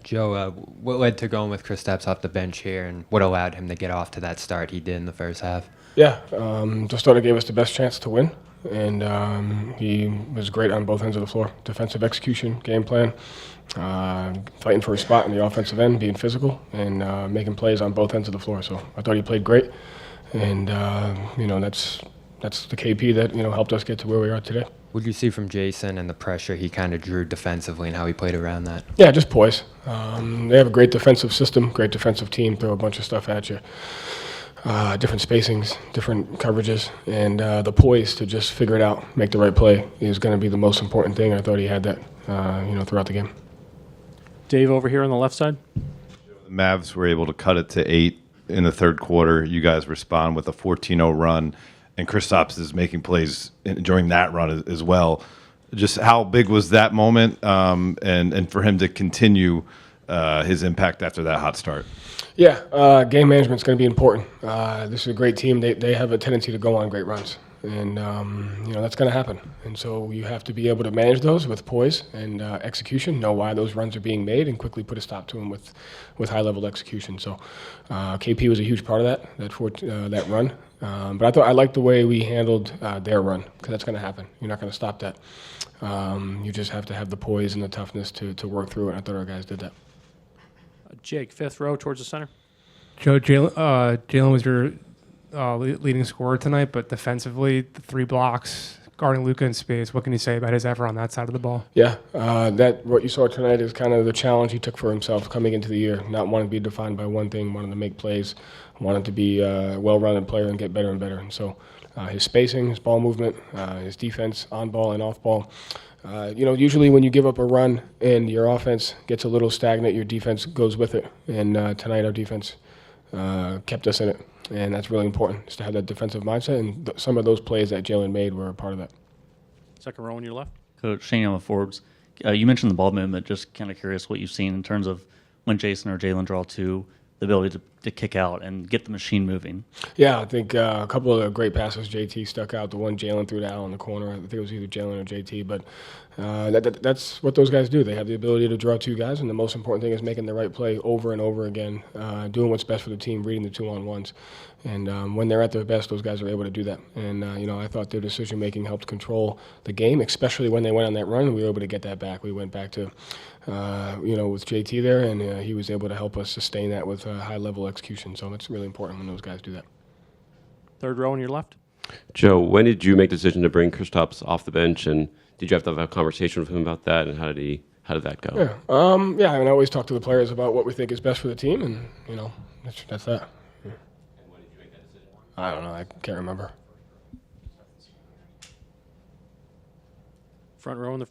Joe, what led to going with Kristaps off the bench here, and what allowed him to get off to that start he did in the first half? Yeah, just thought it gave us the best chance to win, and he was great on both ends of the floor. Defensive execution, game plan, fighting for a spot in the offensive end, being physical, and making plays on both ends of the floor. So I thought he played great, and that's the KP that helped us get to where we are today. What did you see from Jason and the pressure he kind of drew defensively and how he played around that? Yeah, just poise. They have a great defensive system, great defensive team, throw a bunch of stuff at you. Different spacings, different coverages, and the poise to just figure it out, make the right play is going to be the most important thing. I thought he had that, throughout the game. Dave over here on the left side. The Mavs were able to cut it to 8 in the third quarter. You guys respond with a 14-0 run, and Kristaps is making plays during that run as well. Just how big was that moment, and for him to continue his impact after that hot start? Yeah, game management is going to be important. This is a great team. They have a tendency to go on great runs, and that's going to happen. And so you have to be able to manage those with poise and execution, know why those runs are being made, and quickly put a stop to them with high-level execution. So KP was a huge part of that run. But I liked the way we handled their run, because that's going to happen. You're not going to stop that. You just have to have the poise and the toughness to work through it. I thought our guys did that. Jake, fifth row towards the center. Joe, Jaylen was your leading scorer tonight, but defensively, the 3 blocks, guarding Luka in space, what can you say about his effort on that side of the ball? Yeah, what you saw tonight is kind of the challenge he took for himself coming into the year, not wanting to be defined by one thing, wanting to make plays, wanting to be a well-rounded player and get better and better. And so his spacing, his ball movement, his defense on ball and off ball. Usually when you give up a run and your offense gets a little stagnant, your defense goes with it. And tonight our defense kept us in it. And that's really important, is to have that defensive mindset. And some of those plays that Jaylen made were a part of that. Second row on your left. Coach Shane with Forbes. You mentioned the ball movement. Just kind of curious what you've seen in terms of when Jason or Jaylen draw two, the ability to kick out and get the machine moving. Yeah, I think a couple of great passes JT stuck out. The one Jaylen threw to Al in the corner. I think it was either Jaylen or JT. But that's what those guys do. They have the ability to draw 2 guys, and the most important thing is making the right play over and over again, doing what's best for the team, reading the 2-on-1s. And when they're at their best, those guys are able to do that. And, I thought their decision-making helped control the game, especially when they went on that run. We were able to get that back. We went back to, with JT there, and he was able to help us sustain that with high-level execution. So it's really important when those guys do that. Third row on your left. Joe, when did you make the decision to bring Kristaps off the bench, and did you have to have a conversation with him about that, and how did that go? Yeah, I always talk to the players about what we think is best for the team, and, that's that. And when did you make that decision? I don't know. I can't remember. Front row in the...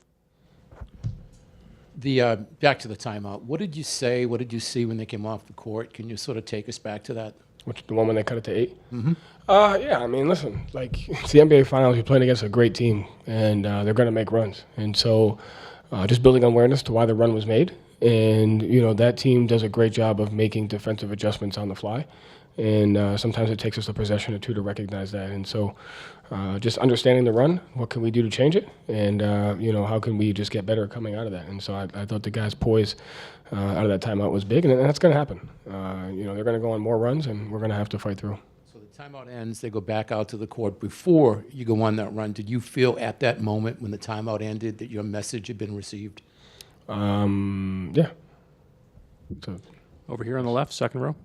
Back to the timeout. What did you say? What did you see when they came off the court? Can you sort of take us back to that? The one when they cut it to 8? Mm-hmm. Yeah, listen, it's the NBA Finals. You're playing against a great team, and they're going to make runs. And so just building awareness to why the run was made. And, that team does a great job of making defensive adjustments on the fly. And sometimes it takes us a possession or 2 to recognize that. And so just understanding the run, what can we do to change it? And, how can we just get better coming out of that? And so I thought the guys' poise out of that timeout was big, and that's going to happen. They're going to go on more runs, and we're going to have to fight through. So the timeout ends, they go back out to the court. Before you go on that run, did you feel at that moment when the timeout ended that your message had been received? Yeah. So. Over here on the left, second row.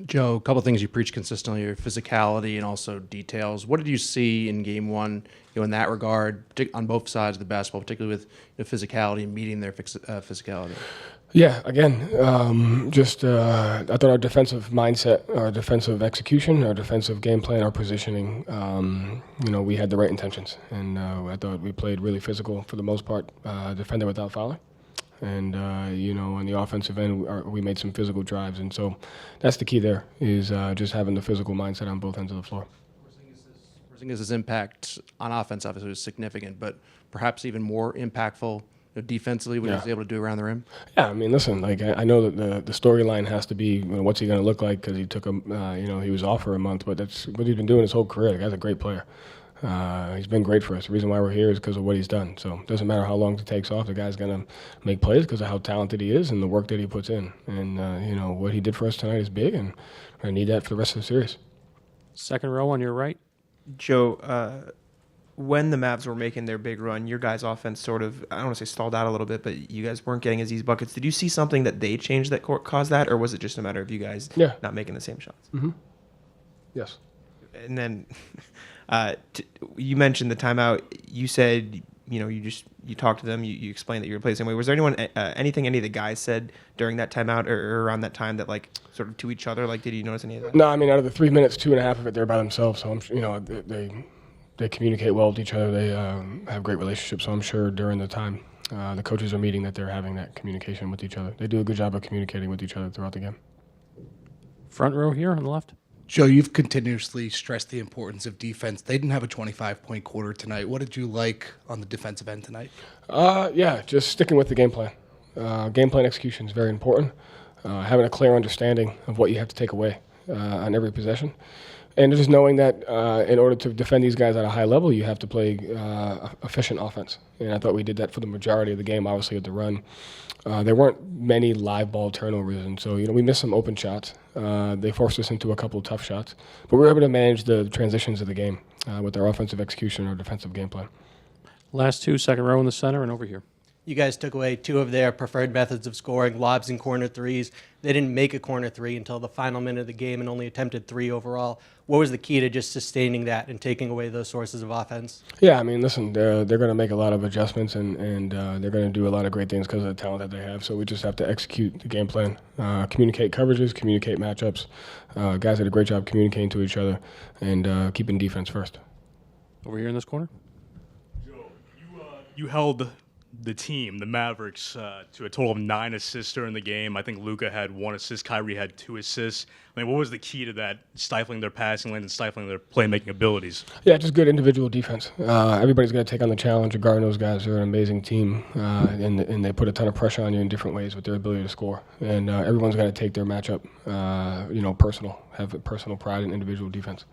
Joe, a couple of things you preach consistently, your physicality and also details. What did you see in Game 1 in that regard, on both sides of the basketball, particularly with physicality and meeting their physicality? Yeah, again, I thought our defensive mindset, our defensive execution, our defensive game plan, our positioning, we had the right intentions. And I thought we played really physical for the most part, defender without fouling. And, on the offensive end, we made some physical drives. And so that's the key there, is just having the physical mindset on both ends of the floor. Porzingis' impact on offense obviously was significant, but perhaps even more impactful defensively what he was able to do around the rim? Yeah, listen, I know that the storyline has to be, what's he going to look like, because he took he was off for a month, but that's what he's been doing his whole career. The guy's a great player. He's been great for us. The reason why we're here is because of what he's done. So it doesn't matter how long it takes off. The guy's going to make plays because of how talented he is and the work that he puts in. And, what he did for us tonight is big, and we're going to need that for the rest of the series. Second row on your right. Joe, when the Mavs were making their big run, your guys' offense sort of, I don't want to say stalled out a little bit, but you guys weren't getting as easy buckets. Did you see something that they changed that caused that, or was it just a matter of you guys not making the same shots? Mm-hmm. Yes. And then you mentioned the timeout. You said, you talked to them, you explained that you were playing the same way. Was there anything any of the guys said during that timeout or around that time that, like, sort of to each other? Like, did you notice any of that? No, I mean, out of the 3 minutes, 2.5 of it, they're by themselves. So, they communicate well with each other. They have great relationships. So I'm sure during the time the coaches are meeting that they're having that communication with each other. They do a good job of communicating with each other throughout the game. Front row here on the left. Joe, you've continuously stressed the importance of defense. They didn't have a 25-point quarter tonight. What did you like on the defensive end tonight? Just sticking with the game plan. Game plan execution is very important. Having a clear understanding of what you have to take away on every possession. And just knowing that in order to defend these guys at a high level, you have to play efficient offense. And I thought we did that for the majority of the game, obviously, at the run. There weren't many live ball turnovers, and so we missed some open shots. They forced us into a couple of tough shots. But we were able to manage the transitions of the game with our offensive execution or defensive game plan. Last two, second row in the center and over here. You guys took away two of their preferred methods of scoring, lobs and corner threes. They didn't make a corner three until the final minute of the game and only attempted 3 overall. What was the key to just sustaining that and taking away those sources of offense? Yeah, I mean, listen, they're going to make a lot of adjustments and they're going to do a lot of great things because of the talent that they have. So we just have to execute the game plan, communicate coverages, communicate matchups. Guys did a great job communicating to each other and keeping defense first. Over here in this corner. Joe, you held the team, the Mavericks, to a total of 9 assists during the game. I think Luka had 1 assist. Kyrie had 2 assists. I mean, what was the key to that, stifling their passing lane and stifling their playmaking abilities? Yeah, just good individual defense. Everybody's going to take on the challenge of guarding those guys. They're an amazing team, and they put a ton of pressure on you in different ways with their ability to score. And everyone's got to take their matchup, personal, have personal pride in individual defense.